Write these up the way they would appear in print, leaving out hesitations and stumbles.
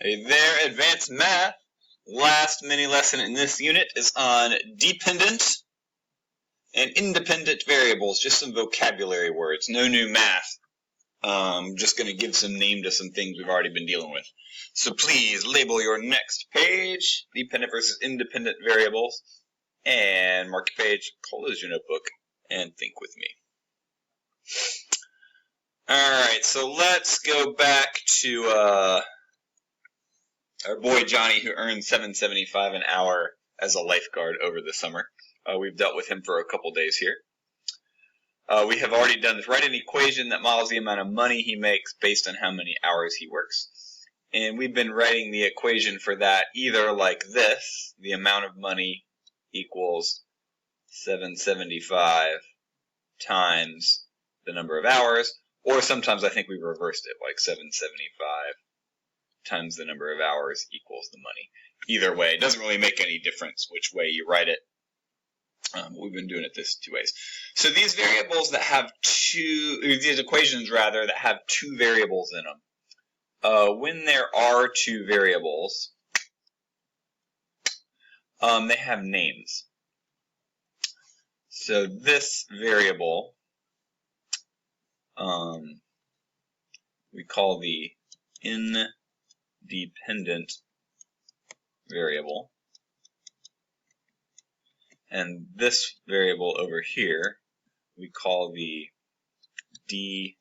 Hey there, Advanced Math. Last mini lesson in this unit is on dependent and independent variables, just some vocabulary words, no new math. Just going to give some name to some things we've already been dealing with. So please label your next page, dependent versus independent variables, and mark your page, close your notebook, and think with me. Alright, so let's go back to our boy Johnny, who earned $7.75 an hour as a lifeguard over the summer. We've dealt with him for a couple days here. We have already done this. Write an equation that models the amount of money he makes based on how many hours he works. And we've been writing the equation for that either like this, the amount of money equals $7.75 times the number of hours, or sometimes I think we reversed it, like $7.75 times the number of hours equals the money. Either way, it doesn't really make any difference which way you write it. We've been doing it this two ways. So these variables that have these equations rather, that have two variables in them. When there are two variables, they have names. So this variable, we call the independent variable, and this variable over here we call the dependent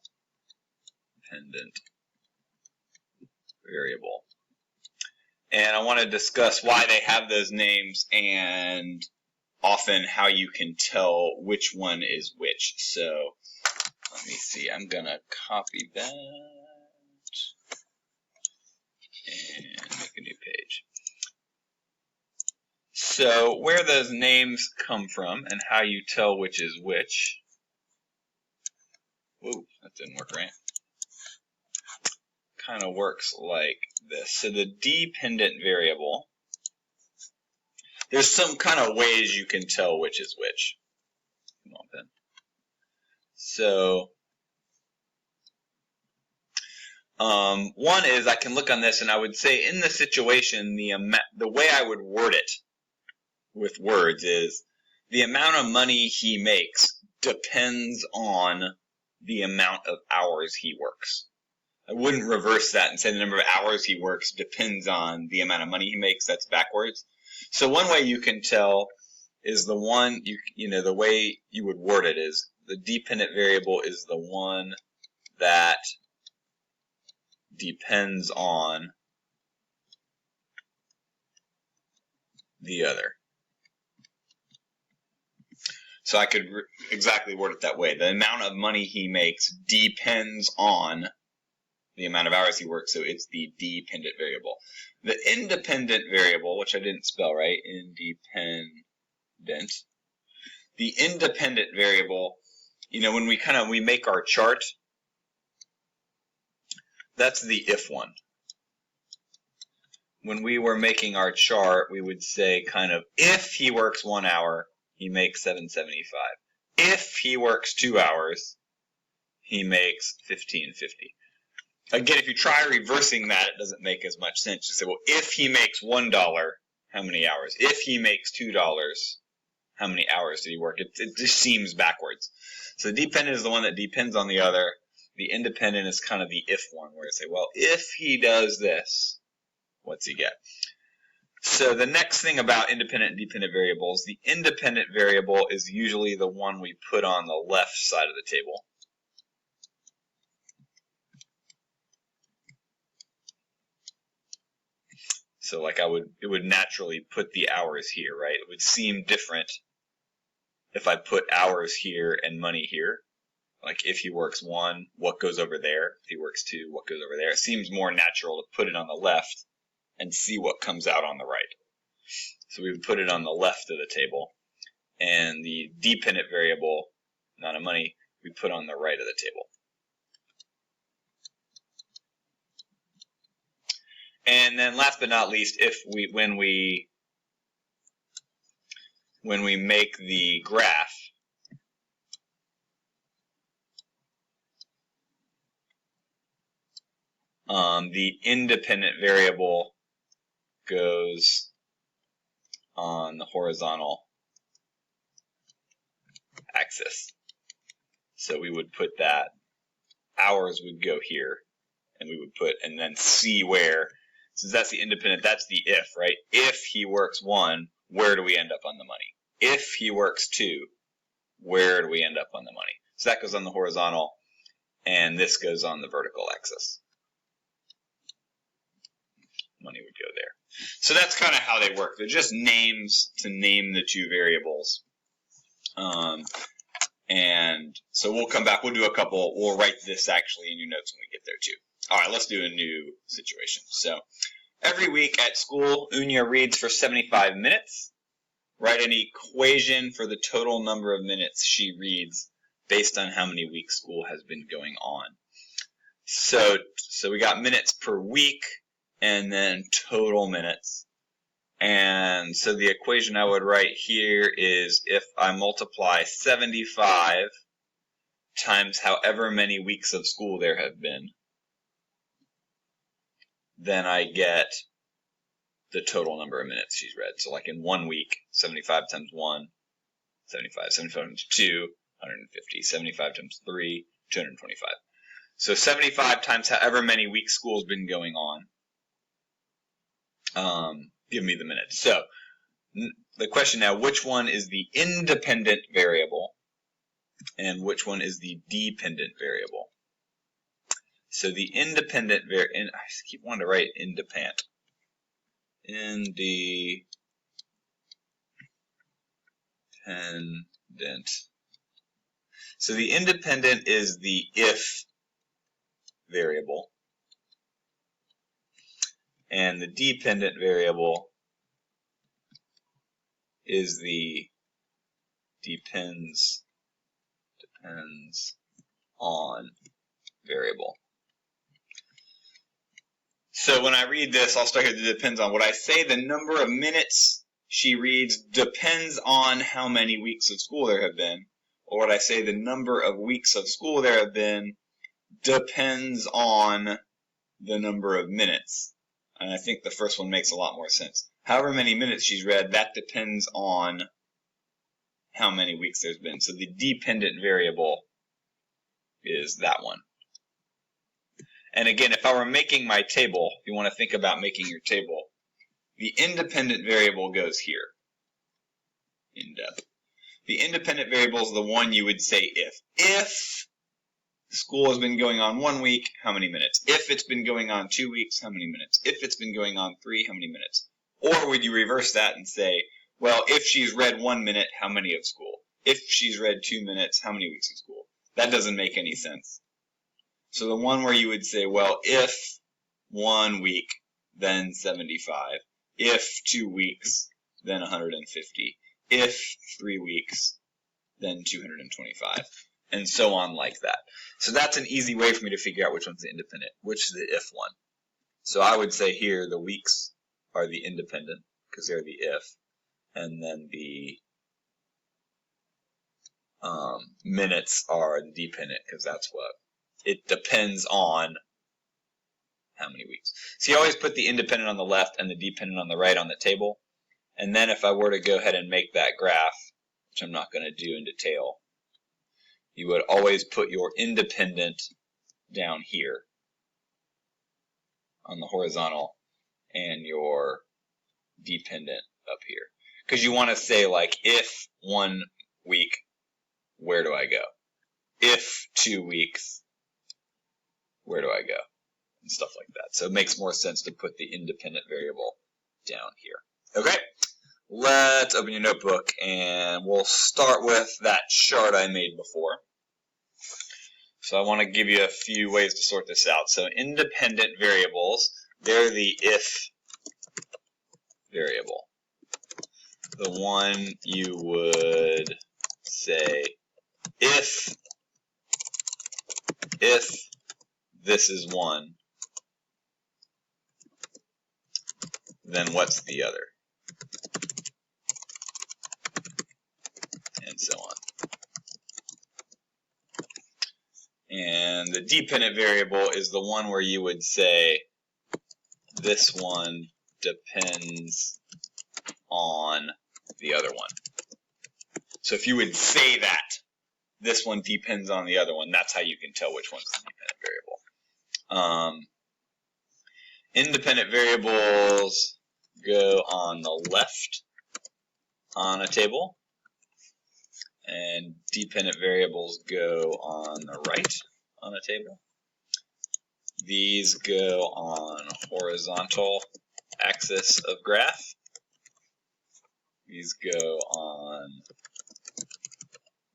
variable. And I want to discuss why they have those names and often how you can tell which one is which. So let me see, I'm going to copy that and make a new page. So where those names come from and how you tell which is which. Whoa, that didn't work right. Kind of works like this. So the dependent variable, there's some kind of ways you can tell which is which. Come on, Ben. So one is I can look on this and I would say in the situation, the way I would word it with words is the amount of money he makes depends on the amount of hours he works. I wouldn't reverse that and say the number of hours he works depends on the amount of money he makes. That's backwards. So one way you can tell is the one, the way you would word it is the dependent variable is the one that depends on the other. So I could exactly word it that way. The amount of money he makes depends on the amount of hours he works, so it's the dependent variable. The independent variable, which I didn't spell right, independent. The independent variable, when we make our chart, that's the if one. When we were making our chart, we would say if he works 1 hour, he makes $7.75. If he works 2 hours, he makes $15.50. Again, if you try reversing that, it doesn't make as much sense. You say, well, if he makes $1, how many hours? If he makes $2, how many hours did he work? It just seems backwards. So the dependent is the one that depends on the other. The independent is kind of the if one, where you say, well, if he does this, what's he get? So the next thing about independent and dependent variables, the independent variable is usually the one we put on the left side of the table. So it would naturally put the hours here, right? It would seem different if I put hours here and money here. Like if he works 1, what goes over there? If he works 2, what goes over there? It seems more natural to put it on the left and see what comes out on the right. So we would put it on the left of the table. And the dependent variable, amount of money, we put on the right of the table. And then last but not least, when we make the graph, The independent variable goes on the horizontal axis. So we would put that, hours would go here, and we would put, and then see where, since that's the independent, that's the if, right? If he works 1, where do we end up on the money? If he works 2, where do we end up on the money? So that goes on the horizontal, and this goes on the vertical axis. Money would go there. So that's kind of how they work. They're just names to name the two variables. And so we'll come back. We'll do a couple. We'll write this actually in your notes when we get there too. All right, let's do a new situation. So every week at school, Unya reads for 75 minutes. Write an equation for the total number of minutes she reads based on how many weeks school has been going on. So we got minutes per week and then total minutes. And so the equation I would write here is if I multiply 75 times however many weeks of school there have been, then I get the total number of minutes she's read. So like in 1 week, 75 times 1, 75, 75 times 2, 150, 75 times 3, 225. So 75 times however many weeks school's been going on. Give me the minutes. So the question now, which one is the independent variable and which one is the dependent variable? So the independent variable, I keep wanting to write independent. Independent. So the independent is the if variable. And the dependent variable is the depends on variable. So when I read this, I'll start here, the depends on. Would I say the number of minutes she reads depends on how many weeks of school there have been? Or would I say the number of weeks of school there have been depends on the number of minutes? And I think the first one makes a lot more sense. However many minutes she's read, that depends on how many weeks there's been. So the dependent variable is that one. And again, if I were making my table, if you want to think about making your table, the independent variable goes here. The independent variable is the one you would say if. If school has been going on 1 week, how many minutes? If it's been going on 2 weeks, how many minutes? If it's been going on 3, how many minutes? Or would you reverse that and say, well, if she's read 1 minute, how many of school? If she's read 2 minutes, how many weeks of school? That doesn't make any sense. So the one where you would say, well, if 1 week, then 75. If 2 weeks, then 150. If 3 weeks, then 225. And so on like that. So that's an easy way for me to figure out which one's the independent, which is the if one. So I would say here the weeks are the independent because they're the if. And then the minutes are the dependent because that's what it depends on how many weeks. So you always put the independent on the left and the dependent on the right on the table. And then if I were to go ahead and make that graph, which I'm not going to do in detail, you would always put your independent down here on the horizontal and your dependent up here. Because you want to say, like, if 1 week, where do I go? If 2 weeks, where do I go? And stuff like that. So it makes more sense to put the independent variable down here. Okay, let's open your notebook and we'll start with that chart I made before. So I want to give you a few ways to sort this out. So independent variables, they're the if variable. The one you would say, if this is 1, then what's the other? And so on. And And the dependent variable is the one where you would say this one depends on the other one. So if you would say that, this one depends on the other one, that's how you can tell which one's the dependent variable. Independent variables go on the left on a table, and dependent variables go on the right on a table. These go on horizontal axis of graph. These go on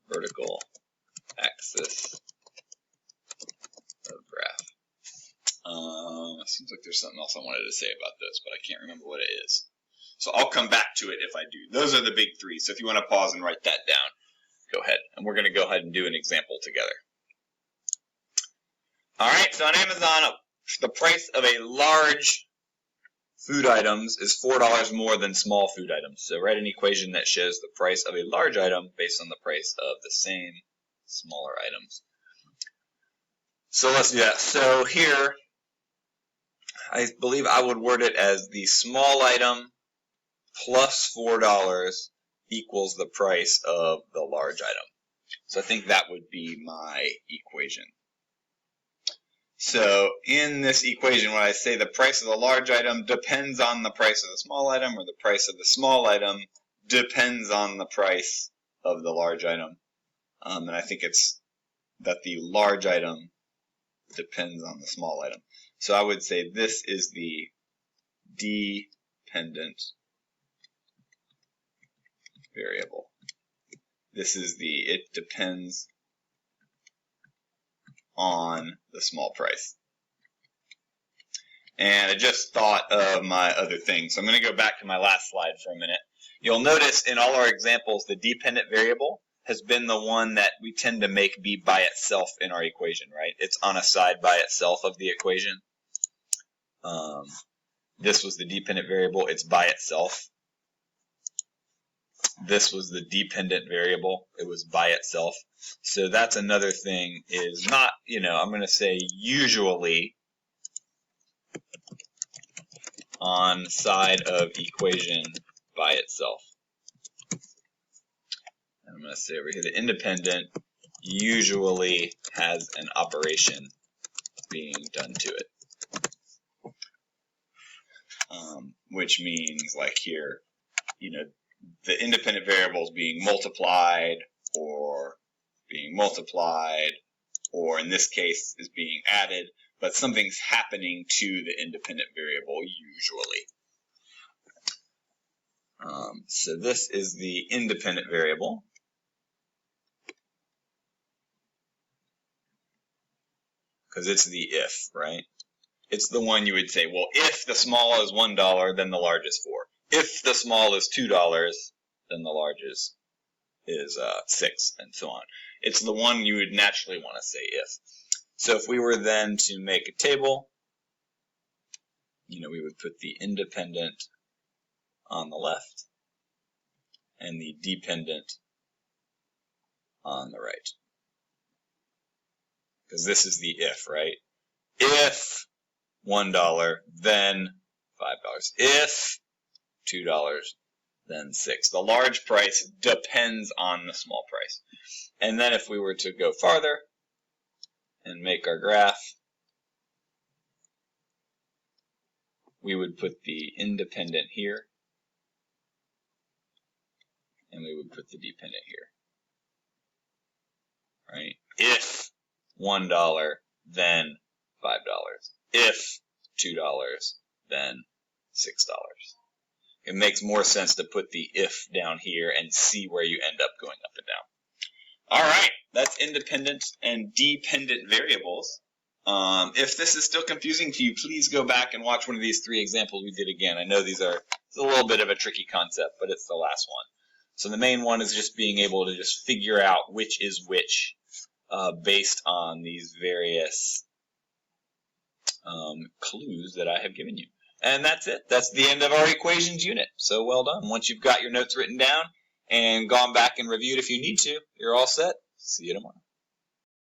vertical axis of graph. It seems like there's something else I wanted to say about this, but I can't remember what it is. So I'll come back to it if I do. Those are the big three. So if you want to pause and write that down, go ahead. And we're going to go ahead and do an example together. All right, so on Amazon, the price of a large food items is $4 more than small food items. So write an equation that shows the price of a large item based on the price of the same smaller items. So let's do that. So here, I believe I would word it as the small item plus $4 equals the price of the large item. So I think that would be my equation. So in this equation, when I say the price of the large item depends on the price of the small item, or the price of the small item depends on the price of the large item, and I think it's that the large item depends on the small item. So I would say this is the dependent variable. This is the it depends on the small price. And I just thought of my other thing. So I'm going to go back to my last slide for a minute. You'll notice in all our examples, the dependent variable has been the one that we tend to make be by itself in our equation, right? It's on a side by itself of the equation. This was the dependent variable. It's by itself. This was the dependent variable. It was by itself. So that's another thing is not, I'm going to say usually on side of equation by itself. And I'm going to say over here the independent usually has an operation being done to it. Which means like here, the independent variables being multiplied, or in this case is being added, but something's happening to the independent variable usually. So this is the independent variable. Because it's the if, right? It's the one you would say, well, if the small is $1, then the large is $4. If the small is $2, then the large is $6, and so on. It's the one you would naturally want to say if. So if we were then to make a table, we would put the independent on the left and the dependent on the right. Because this is the if, right? If $1, then $5. If $2, then $6. The large price depends on the small price. And then if we were to go farther and make our graph, we would put the independent here, and we would put the dependent here. Right? If $1, then $5. If $2, then $6. It makes more sense to put the if down here and see where you end up going up and down. All right, that's independent and dependent variables. If this is still confusing to you, please go back and watch one of these 3 examples we did again. I know it's a little bit of a tricky concept, but it's the last one. So the main one is just being able to just figure out which is which based on these various clues that I have given you. And that's it. That's the end of our equations unit. So well done. Once you've got your notes written down and gone back and reviewed if you need to, you're all set. See you tomorrow.